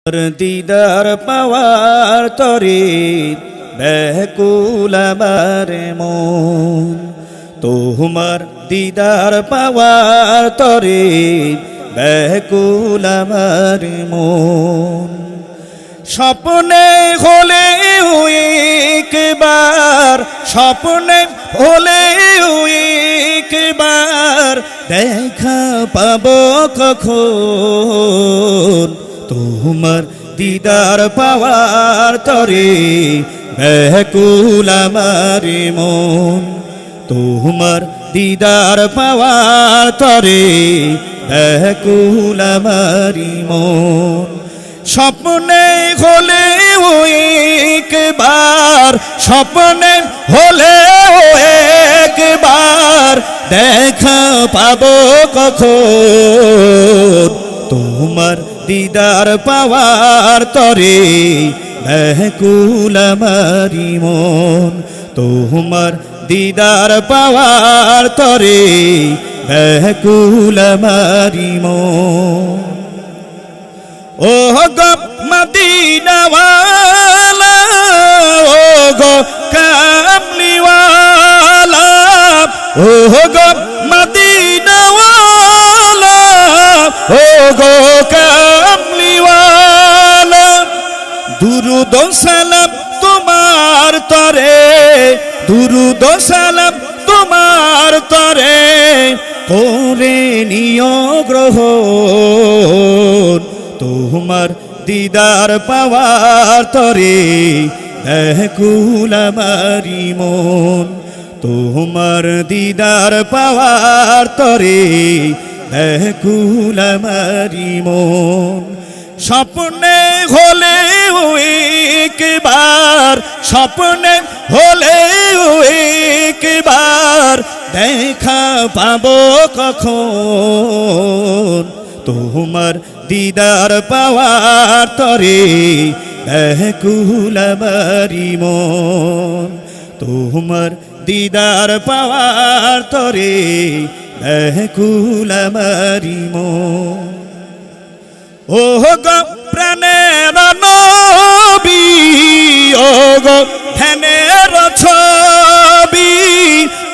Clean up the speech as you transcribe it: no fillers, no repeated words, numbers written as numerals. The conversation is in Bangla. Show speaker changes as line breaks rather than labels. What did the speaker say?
দিদার পাওয়ার তরে ব্যাকুল আমার মন, তোমার দিদার পাওয়ার তরে ব্যাকুল আমার মন। স্বপ্নে হলে একবার, স্বপ্নে হলে একবার দেখা পাবো কখন, তোমার দিদার পাওয়ার তরে ব্যাকুল আমার মন। তোমার দিদার পাওয়ার তরে ব্যাকুল আমার মন। স্বপ্নে হলে একবার, স্বপ্নে হলে একবার দেখা পাবো কখন, তোমার দিদার পাওয়ার তরে ব্যাকুল আমার মন। তোমার দিদার পাওয়ার তরে ব্যাকুল আমার মন। ও গো মদিনাওয়ালা, ও গো কামলিওয়ালা, ও গো মদিনাওয়ালা, ও গো কামলিওয়ালা, দুরুদ সালাম তোমার তরে, দুরুদ সালাম তোমার তরে করে নিও গ্রহণ, তোমার দিদার পাওয়ার তরে ব্যাকুল আমার মন। তোমার দিদার পাওয়ার তরে ব্যাকুল আমার মন। স্বপ্নে হলে একবার, স্বপ্নে হলে একবার দেখা পাবো কখন, তোমার দিদার পাওয়ার তরে ব্যাকুল আমার মন। তোমার দিদার পাওয়ার তরে ব্যাকুল আমার মন। ও গো প্রাণের